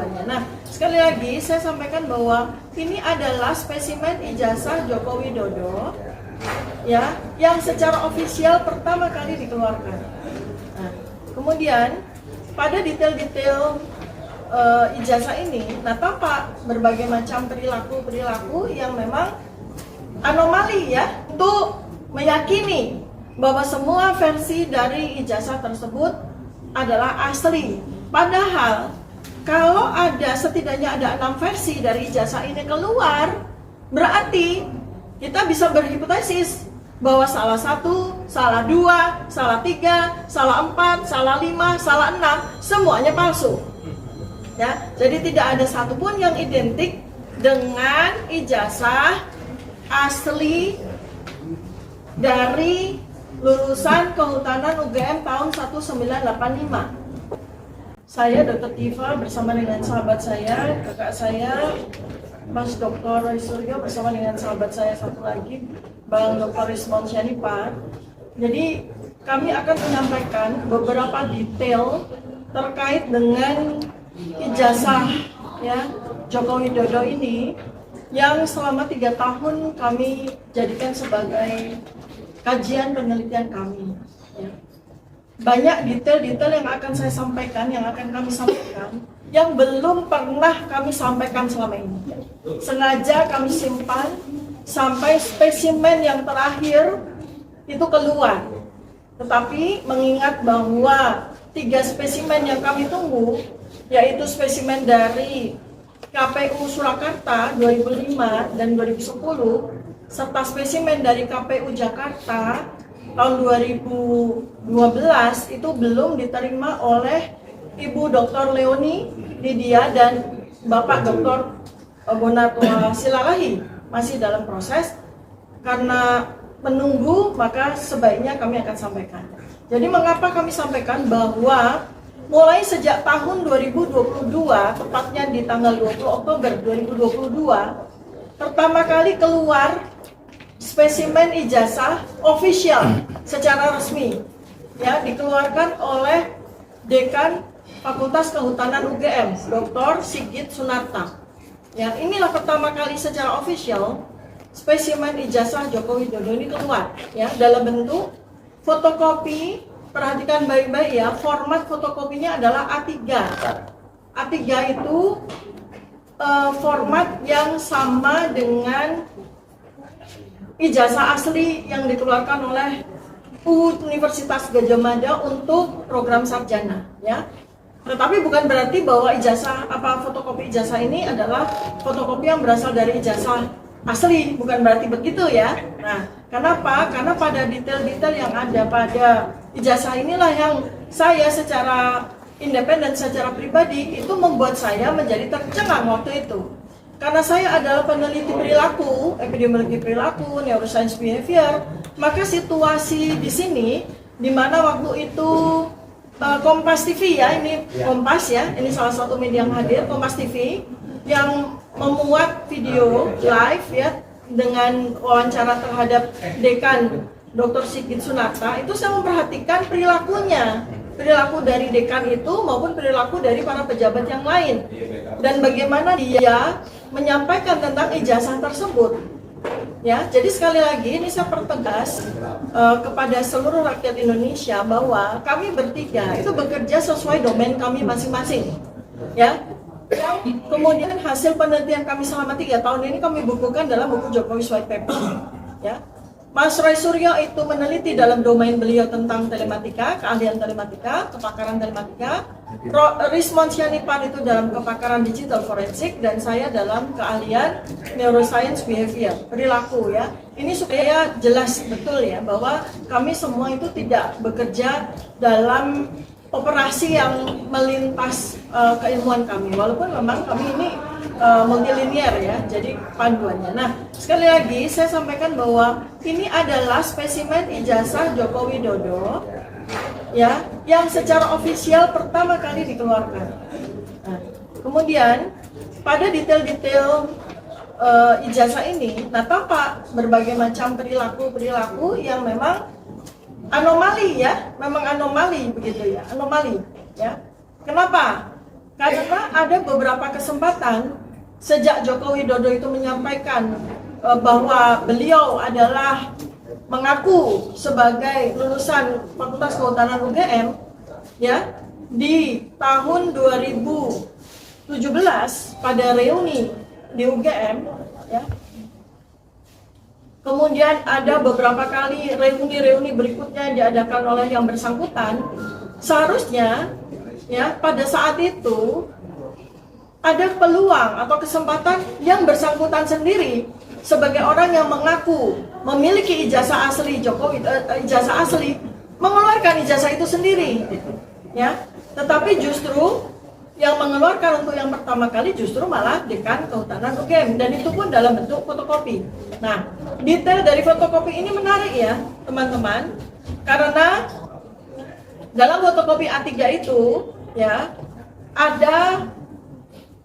Nah, sekali lagi saya sampaikan bahwa ini adalah spesimen ijazah Joko Widodo ya, yang secara ofisial pertama kali dikeluarkan. Nah, kemudian pada detail-detail ijazah ini, tampak berbagai macam perilaku yang memang anomali ya, untuk meyakini bahwa semua versi dari ijazah tersebut adalah asli. Padahal kalau setidaknya ada 6 versi dari ijazah ini keluar, berarti kita bisa berhipotesis bahwa salah 1, salah 2, salah 3, salah 4, salah 5, salah 6, semuanya palsu. Ya, jadi tidak ada satupun yang identik dengan ijazah asli dari lulusan Kehutanan UGM tahun 1985. Saya Dr. Tifa bersama dengan sahabat saya, kakak saya, Mas Dr. Roy Suryo bersama dengan sahabat saya satu lagi, Bang Dr. Rismon Syanipa. Jadi kami akan menyampaikan beberapa detail terkait dengan ijazah ya Joko Widodo ini yang selama 3 tahun kami jadikan sebagai kajian penelitian kami ya. Banyak detail-detail yang akan saya sampaikan, yang akan kami sampaikan, yang belum pernah kami sampaikan selama ini. Sengaja kami simpan sampai spesimen yang terakhir itu keluar. Tetapi mengingat bahwa 3 spesimen yang kami tunggu, yaitu spesimen dari KPU Surakarta 2005 dan 2010, serta spesimen dari KPU Jakarta tahun 2012 itu belum diterima oleh Ibu Dr. Leoni Lydia dan Bapak Dr. Bonatua Silalahi, masih dalam proses. Karena menunggu, maka sebaiknya kami akan sampaikan. Jadi mengapa kami sampaikan bahwa mulai sejak tahun 2022, tepatnya di tanggal 20 Oktober 2022, pertama kali keluar spesimen ijazah official secara resmi ya, dikeluarkan oleh Dekan Fakultas Kehutanan UGM, Dr. Sigit Sunarta. Ya, inilah pertama kali secara official spesimen ijazah Joko Widodo ini keluar ya, dalam bentuk fotokopi. Perhatikan baik-baik ya, format fotokopinya adalah A3. A3 itu format yang sama dengan ijazah asli yang dikeluarkan oleh Universitas Gadjah Mada untuk program sarjana ya. Tetapi bukan berarti bahwa fotokopi ijazah ini adalah fotokopi yang berasal dari ijazah asli, bukan berarti begitu ya. Nah, kenapa? Karena pada detail-detail yang ada pada ijazah inilah yang saya secara independen, secara pribadi itu membuat saya menjadi tercengang waktu itu. Karena saya adalah peneliti perilaku, epidemiologi perilaku, neuroscience behavior, maka situasi di sini, di mana waktu itu Kompas TV ya, ini Kompas ya, ini salah satu media yang hadir, Kompas TV, yang memuat video live ya, dengan wawancara terhadap Dekan Dr. Sigit Sunarta, itu saya memperhatikan perilaku dari dekan itu maupun perilaku dari para pejabat yang lain, dan bagaimana dia menyampaikan tentang ijazah tersebut ya. Jadi sekali lagi ini saya pertegas kepada seluruh rakyat Indonesia bahwa kami bertiga itu bekerja sesuai domain kami masing-masing ya. Kemudian hasil penelitian kami selama 3 tahun ini kami bukukan dalam buku Jokowi White Paper ya. Mas Roy Suryo itu meneliti dalam domain beliau tentang telematika, keahlian telematika, kepakaran telematika. Rismon Syanipa itu dalam kepakaran digital forensik, dan saya dalam keahlian neuroscience behavior, perilaku ya. Ini supaya jelas betul ya bahwa kami semua itu tidak bekerja dalam operasi yang melintas keilmuan kami, walaupun memang kami ini multilinear ya, jadi panduannya. Nah, sekali lagi saya sampaikan bahwa ini adalah spesimen ijazah Joko Widodo ya, yang secara ofisial pertama kali dikeluarkan. Nah, kemudian pada detail-detail ijazah ini, tampak berbagai macam perilaku yang memang anomali ya, memang anomali begitu ya, anomali ya. Kenapa? Karena ada beberapa kesempatan sejak Joko Widodo itu menyampaikan bahwa beliau adalah mengaku sebagai lulusan Fakultas Kehutanan UGM, ya, di tahun 2017 pada reuni di UGM, ya. Kemudian ada beberapa kali reuni-reuni berikutnya diadakan oleh yang bersangkutan. Seharusnya, ya, pada saat itu ada peluang atau kesempatan yang bersangkutan sendiri sebagai orang yang mengaku memiliki ijazah asli Jokowi, ijazah asli, mengeluarkan ijazah itu sendiri, ya. Tetapi justru yang mengeluarkan untuk yang pertama kali justru malah Dekan Kehutanan UGM, dan itu pun dalam bentuk fotokopi. Nah, detail dari fotokopi ini menarik ya teman-teman, karena dalam fotokopi A3 itu, ya, ada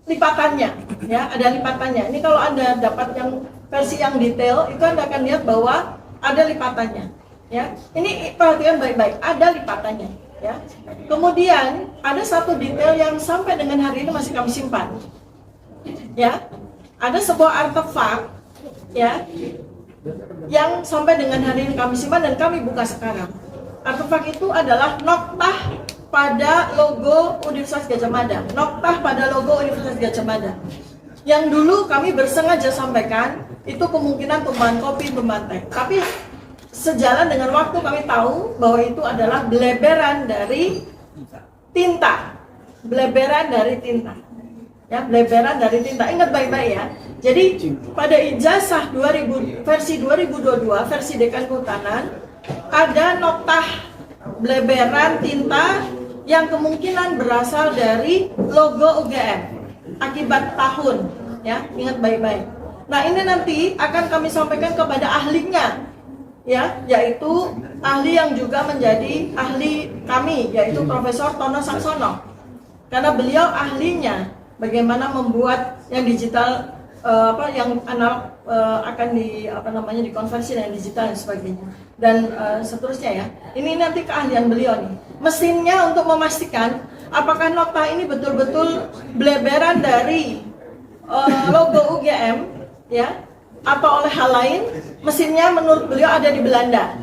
lipatannya, ya, ada lipatannya. Ini kalau Anda dapat yang versi yang detail, itu Anda akan lihat bahwa ada lipatannya, ya. Ini perhatikan baik-baik, ada lipatannya, ya. Kemudian ada satu detail yang sampai dengan hari ini masih kami simpan, ya. Ada sebuah artefak, ya, yang sampai dengan hari ini kami simpan dan kami buka sekarang. Artefak itu adalah noktah pada logo Universitas Gadjah Mada, noktah pada logo Universitas Gadjah Mada, yang dulu kami bersengaja sampaikan itu kemungkinan tumpahan kopi, tumpahan teh. Tapi sejalan dengan waktu kami tahu bahwa itu adalah beleberan dari tinta, beleberan dari tinta, ya, beleberan dari tinta. Ingat baik-baik ya. Jadi pada ijazah 2000 versi 2022 versi Dekan Kehutanan ada noktah beleberan tinta yang kemungkinan berasal dari logo UGM akibat tahun, ya, ingat baik-baik. Nah, ini nanti akan kami sampaikan kepada ahlinya, ya, yaitu ahli yang juga menjadi ahli kami, yaitu Profesor Tono Saksono, karena beliau ahlinya bagaimana membuat yang digital, yang analog akan dikonversi dengan digital dan sebagainya, dan seterusnya, ya. Ini nanti keahlian beliau nih. Mesinnya untuk memastikan apakah nokta ini betul-betul beleberan dari logo UGM, ya, atau oleh hal lain. Mesinnya menurut beliau ada di Belanda,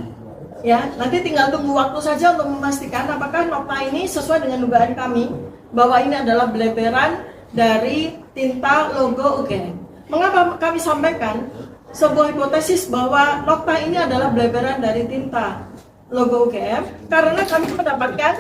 ya. Nanti tinggal tunggu waktu saja untuk memastikan apakah nokta ini sesuai dengan dugaan kami bahwa ini adalah beleberan dari tinta logo UGM. Mengapa kami sampaikan sebuah hipotesis bahwa nokta ini adalah beleberan dari tinta logo UGM? Karena kami mendapatkan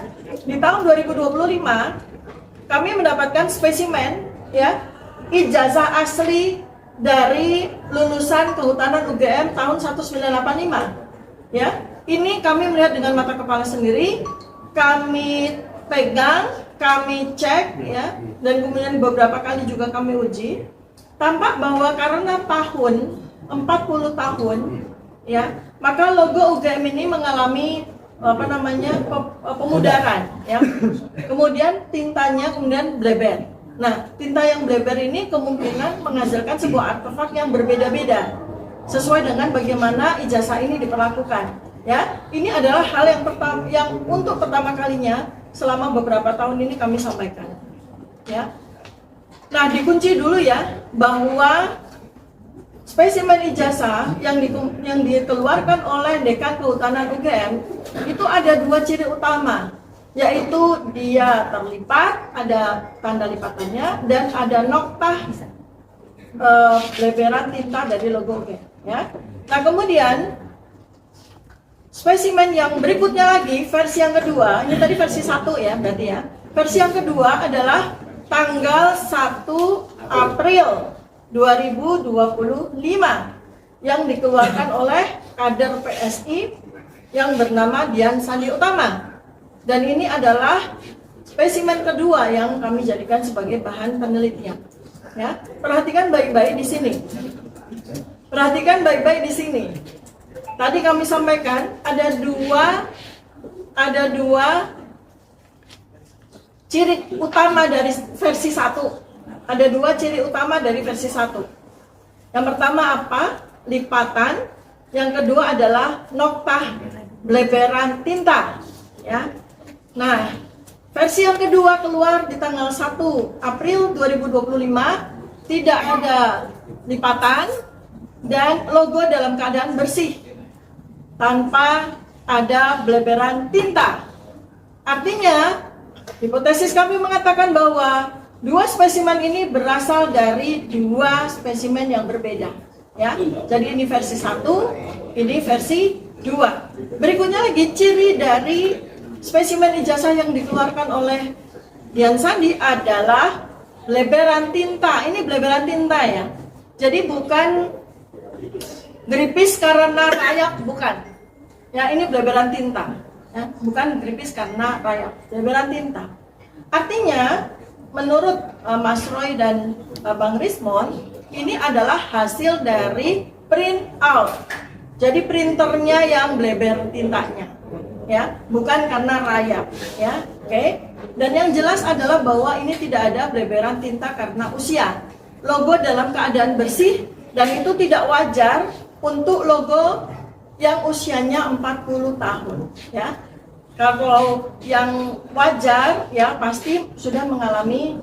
di tahun 2025 kami mendapatkan spesimen, ya, ijazah asli dari lulusan Kehutanan UGM tahun 1985, ya. Ini kami melihat dengan mata kepala sendiri, kami pegang, kami cek, ya, dan kemudian beberapa kali juga kami uji. Tampak bahwa karena tahun 40 tahun, ya, maka logo UGM ini mengalami pemudaran, ya. Kemudian tintanya kemudian bleber. Nah, tinta yang bleber ini kemungkinan menghasilkan sebuah artefak yang berbeda-beda sesuai dengan bagaimana ijazah ini diperlakukan, ya. Ini adalah hal yang untuk pertama kalinya selama beberapa tahun ini kami sampaikan, ya. Nah, dikunci dulu ya bahwa spesimen ijazah yang dikeluarkan oleh Dekan Kehutanan UGM itu ada dua ciri utama, yaitu dia terlipat, ada tanda lipatannya, dan ada noktah beleberan tinta dari logo UGM, ya. Nah, kemudian spesimen yang berikutnya lagi, versi yang kedua, ini tadi versi 1 ya berarti ya. Versi yang kedua adalah tanggal 1 April 2025 yang dikeluarkan oleh kader PSI yang bernama Dian Sandi Utama. Dan ini adalah spesimen kedua yang kami jadikan sebagai bahan penelitian. Ya, perhatikan baik-baik di sini. Perhatikan baik-baik di sini. Tadi kami sampaikan ada dua ciri utama dari versi 1. Ada dua ciri utama dari versi 1. Yang pertama apa? Lipatan. Yang kedua adalah noktah beleberan tinta, ya. Nah, Versi yang kedua keluar di tanggal 1 April 2025, tidak ada lipatan dan logo dalam keadaan bersih tanpa ada bleberan tinta. Artinya, hipotesis kami mengatakan bahwa dua spesimen ini berasal dari dua spesimen yang berbeda. Ya, jadi ini versi 1, ini versi 2. Berikutnya lagi ciri dari spesimen ijazah yang dikeluarkan oleh Dian Sandi adalah bleberan tinta. Ini bleberan tinta ya. Jadi bukan gripis karena rayap, bukan. Ya, ini bleberan tinta. Ya, bukan gripis karena rayap, bleberan tinta. Artinya, menurut Mas Roy dan Bang Rismon, ini adalah hasil dari print out. Jadi printernya yang bleber tintanya. Ya, bukan karena rayap, ya, oke. Dan yang jelas adalah bahwa ini tidak ada bleberan tinta karena usia. Logo dalam keadaan bersih dan itu tidak wajar untuk logo yang usianya 40 tahun, ya. Kalau yang wajar, ya pasti sudah mengalami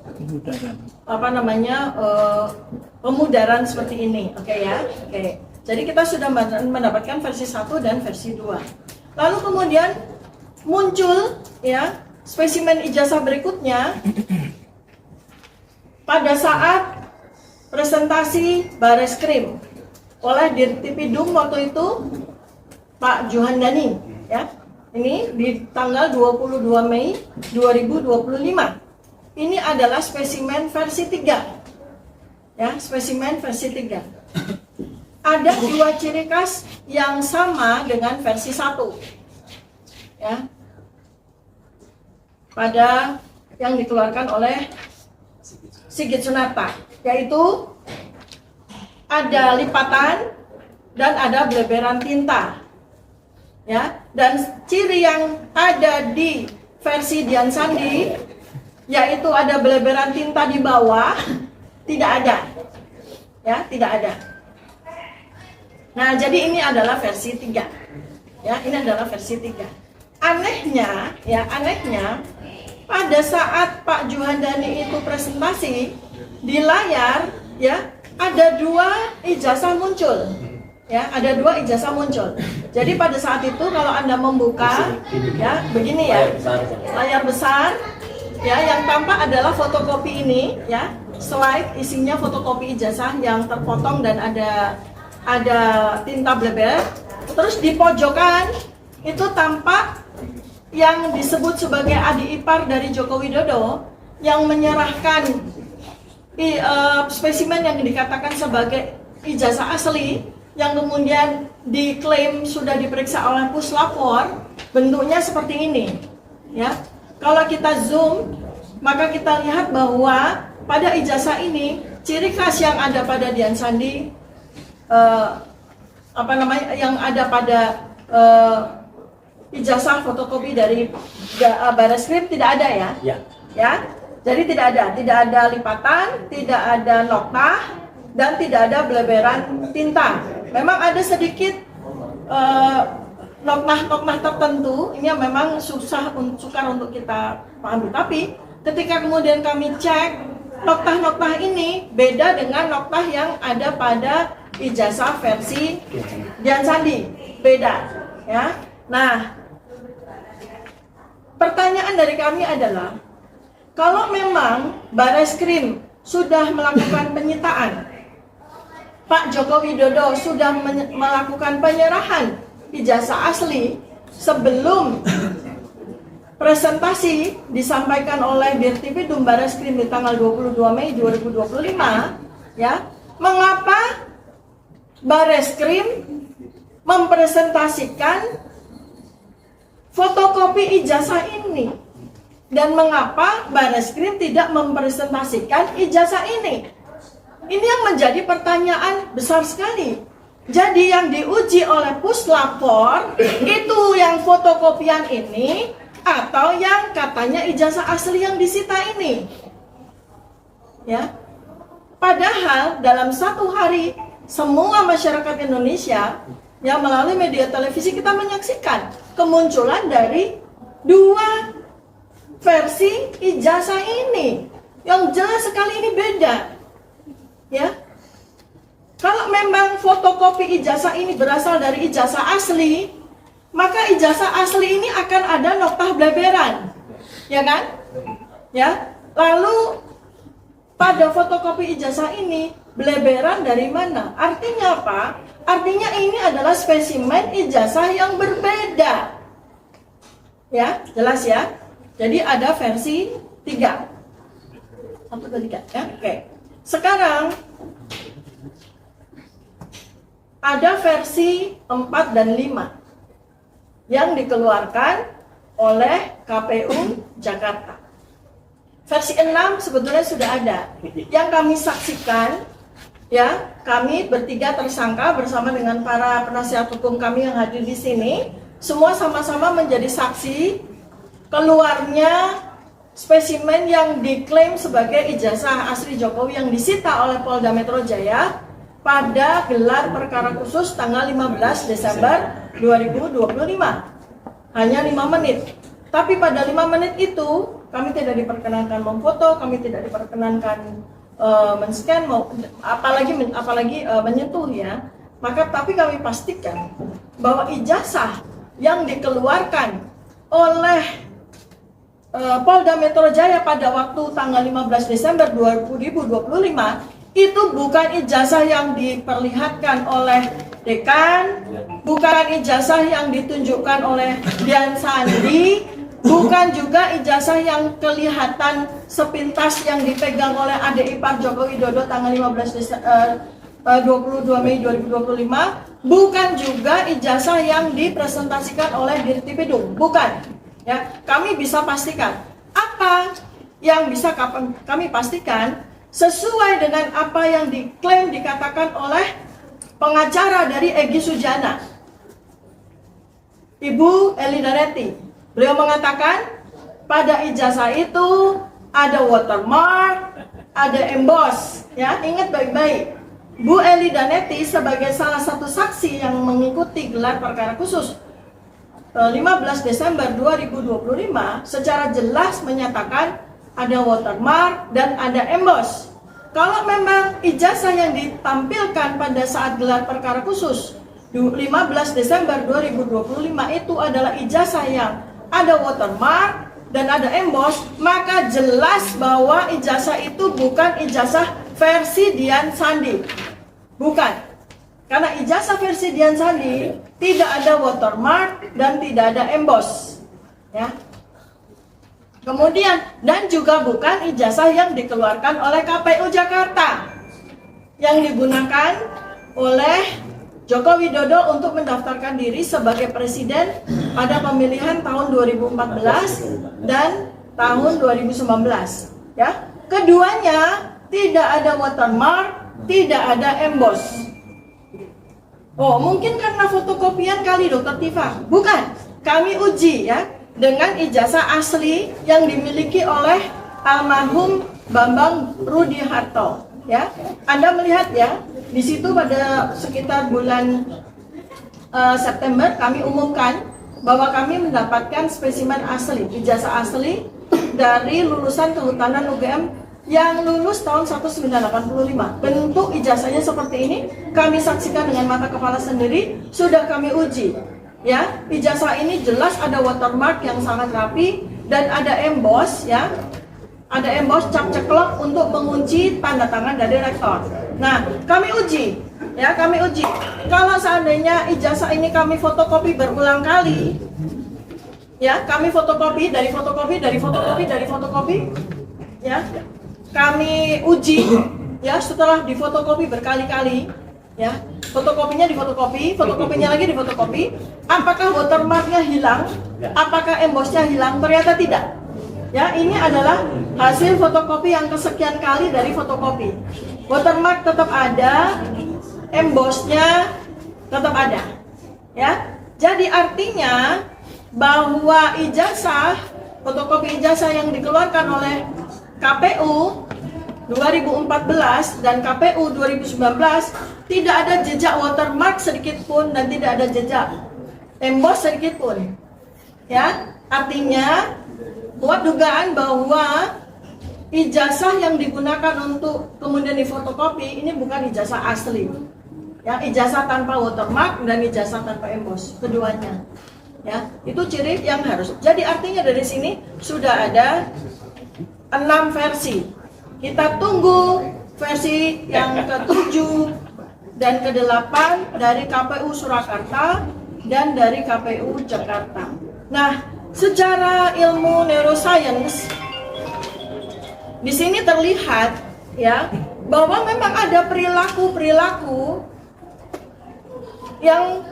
pemudaran seperti ini, oke ya, oke. Jadi kita sudah mendapatkan versi 1 dan versi 2. Lalu kemudian muncul ya spesimen ijazah berikutnya pada saat presentasi Bareskrim oleh Dirtipidum waktu itu Pak Juhandani ya. Ini di tanggal 22 Mei 2025. Ini adalah spesimen versi 3. Ya, spesimen versi 3. Ada dua ciri khas yang sama dengan versi 1 ya, pada yang dikeluarkan oleh Sigit Sunarta, yaitu ada lipatan dan ada bleberan tinta ya. Dan ciri yang ada di versi Dian Sandi yaitu ada bleberan tinta di bawah, tidak ada ya, tidak ada. Nah, jadi ini adalah versi 3. Ya, ini adalah versi 3. Anehnya, ya, anehnya pada saat Pak Juhandani itu presentasi di layar, ya, ada dua ijazah muncul. Ya, ada dua ijazah muncul. Jadi pada saat itu kalau Anda membuka, ya, begini ya. Layar besar, ya, yang tampak adalah fotokopi ini, ya. Slide isinya fotokopi ijazah yang terpotong dan ada tinta bleber. Terus di pojokan itu tampak yang disebut sebagai adik ipar dari Joko Widodo yang menyerahkan spesimen yang dikatakan sebagai ijazah asli yang kemudian diklaim sudah diperiksa oleh Puslapor. Bentuknya seperti ini ya. Kalau kita zoom maka kita lihat bahwa pada ijazah ini ciri khas yang ada pada Dian Sandi yang ada pada ijazah fotokopi dari Bareskrim tidak ada ya. Ya. Jadi tidak ada lipatan, tidak ada noktah dan tidak ada bleberan tinta. Memang ada sedikit noktah-noktah tertentu, ini yang memang sukar untuk kita pahami. Tapi ketika kemudian kami cek noktah-noktah ini beda dengan noktah yang ada pada ijazah versi Dian Sandi, beda ya. Nah, pertanyaan dari kami adalah kalau memang Bareskrim sudah melakukan penyitaan, Pak Joko Widodo sudah melakukan penyerahan ijazah asli sebelum presentasi disampaikan oleh Dirtipidum Bareskrim di tanggal 22 Mei 2025 ya, mengapa Bareskrim mempresentasikan fotokopi ijazah ini dan mengapa Bareskrim tidak mempresentasikan ijazah ini? Ini yang menjadi pertanyaan besar sekali. Jadi yang diuji oleh Puslapor itu yang fotokopian ini atau yang katanya ijazah asli yang disita ini? Ya. Padahal dalam satu hari semua masyarakat Indonesia yang melalui media televisi kita menyaksikan kemunculan dari dua versi ijazah ini. Yang jelas sekali ini beda. Ya. Kalau memang fotokopi ijazah ini berasal dari ijazah asli, maka ijazah asli ini akan ada noktah bleberan. Ya kan? Ya. Lalu pada fotokopi ijazah ini bleberan dari mana? Artinya apa? Artinya ini adalah spesimen ijazah yang berbeda. Ya, jelas ya. Jadi ada versi 3. 1, 2, 3 ya. Oke. Sekarang ada versi 4 dan 5 yang dikeluarkan oleh KPU Jakarta. Versi 6 sebetulnya sudah ada. Yang kami saksikan, ya, kami bertiga tersangka bersama dengan para penasihat hukum kami yang hadir di sini, semua sama-sama menjadi saksi keluarnya spesimen yang diklaim sebagai ijazah asli Jokowi yang disita oleh Polda Metro Jaya pada gelar perkara khusus tanggal 15 Desember 2025. Hanya 5 menit. Tapi pada 5 menit itu kami tidak diperkenankan memfoto, kami tidak diperkenankan men-scan, apalagi menyentuh ya. Maka tapi kami pastikan bahwa ijazah yang dikeluarkan oleh Polda Metro Jaya pada waktu tanggal 15 Desember 2025 itu bukan ijazah yang diperlihatkan oleh dekan, bukan ijazah yang ditunjukkan oleh Dian Sandi, bukan juga ijazah yang kelihatan sepintas yang dipegang oleh adik ipar Joko Widodo tanggal 22 Mei 2025, bukan juga ijazah yang dipresentasikan oleh Dirtipidum, bukan. Ya, kami bisa pastikan apa yang bisa kami pastikan sesuai dengan apa yang diklaim dikatakan oleh pengacara dari Egy Sujana, Ibu Eli Daneti. Beliau mengatakan pada ijazah itu ada watermark, ada emboss. Ya, ingat baik-baik. Bu Eli Daneti sebagai salah satu saksi yang mengikuti gelar perkara khusus 15 Desember 2025 secara jelas menyatakan ada watermark dan ada emboss. Kalau memang ijazah yang ditampilkan pada saat gelar perkara khusus 15 Desember 2025 itu adalah ijazah yang ada watermark dan ada emboss, maka jelas bahwa ijazah itu bukan ijazah versi Dian Sandi. Bukan. Karena ijazah versi Dian Sandi tidak ada watermark dan tidak ada emboss. Ya. Kemudian dan juga bukan ijazah yang dikeluarkan oleh KPU Jakarta yang digunakan oleh Joko Widodo untuk mendaftarkan diri sebagai presiden pada pemilihan tahun 2014 dan tahun 2019. Ya. Keduanya tidak ada watermark, tidak ada emboss. Oh, mungkin karena fotokopian kali Dokter Tifa. Bukan, kami uji ya dengan ijazah asli yang dimiliki oleh almarhum Bambang Rudi Harto. Ya, Anda melihat ya, di situ pada sekitar bulan September kami umumkan bahwa kami mendapatkan spesimen asli, ijazah asli dari lulusan Kehutanan UGM yang lulus tahun 1985. Bentuk ijazahnya seperti ini, kami saksikan dengan mata kepala sendiri, sudah kami uji. Ya, ijazah ini jelas ada watermark yang sangat rapi dan ada emboss ya. Ada emboss cap ceklok untuk mengunci tanda tangan dari rektor. Nah, kami uji. Ya, kami uji. Kalau seandainya ijazah ini kami fotokopi berulang kali, ya, kami fotokopi, ya, kami uji, ya, setelah difotokopi berkali-kali, ya, fotokopinya lagi difotokopi, apakah watermarknya hilang, apakah embossnya hilang? Ternyata tidak. Ya, ini adalah hasil fotokopi yang kesekian kali dari fotokopi. Watermark tetap ada, embossnya tetap ada. Ya, jadi artinya bahwa ijazah, fotokopi ijazah yang dikeluarkan oleh KPU 2014 dan KPU 2019 tidak ada jejak watermark sedikit pun dan tidak ada jejak emboss sedikit pun. Ya, artinya kuat dugaan bahwa ijazah yang digunakan untuk kemudian difotokopi ini bukan ijazah asli. Ya, ijazah tanpa watermark dan ijazah tanpa emboss, keduanya. Ya, itu ciri yang harus. Jadi artinya dari sini sudah ada 6 versi. Kita tunggu versi yang ke-7 dan ke-8 dari KPU Surakarta dan dari KPU Jakarta. Nah, secara ilmu neuroscience di sini terlihat ya bahwa memang ada perilaku-perilaku yang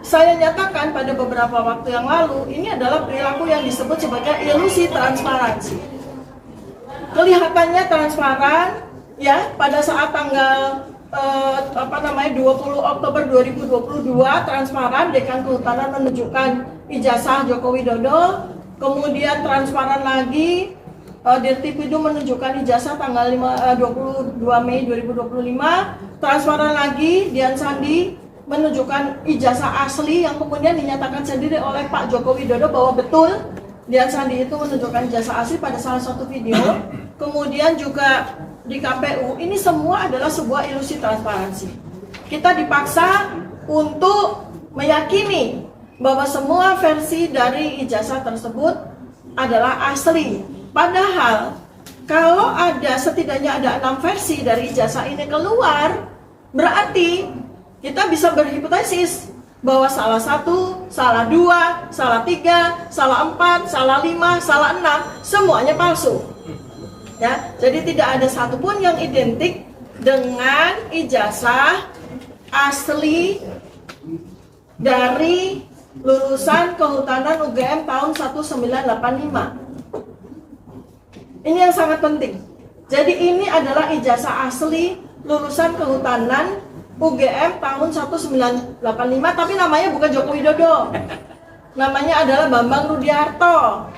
saya nyatakan pada beberapa waktu yang lalu. Ini adalah perilaku yang disebut sebagai ilusi transparansi. Kelihatannya transparan ya pada saat tanggal 20 Oktober 2022 transparan Dekan Kehutanan menunjukkan ijazah Joko Widodo, kemudian transparan lagi Dirtipidum menunjukkan ijazah tanggal 22 Mei 2025, transparan lagi Dian Sandi menunjukkan ijazah asli yang kemudian dinyatakan sendiri oleh Pak Joko Widodo bahwa betul Dian Sandi itu menunjukkan ijazah asli pada salah satu video. Kemudian juga di KPU, ini semua adalah sebuah ilusi transparansi. Kita dipaksa untuk meyakini bahwa semua versi dari ijazah tersebut adalah asli. Padahal kalau setidaknya ada 6 versi dari ijazah ini keluar, berarti kita bisa berhipotesis bahwa salah 1, salah 2, salah 3, salah 4, salah 5, salah 6, semuanya palsu. Ya, jadi tidak ada satupun yang identik dengan ijazah asli dari lulusan Kehutanan UGM tahun 1985. Ini yang sangat penting. Jadi ini adalah ijazah asli lulusan Kehutanan UGM tahun 1985, tapi namanya bukan Joko Widodo. Namanya adalah Bambang Rudiarto.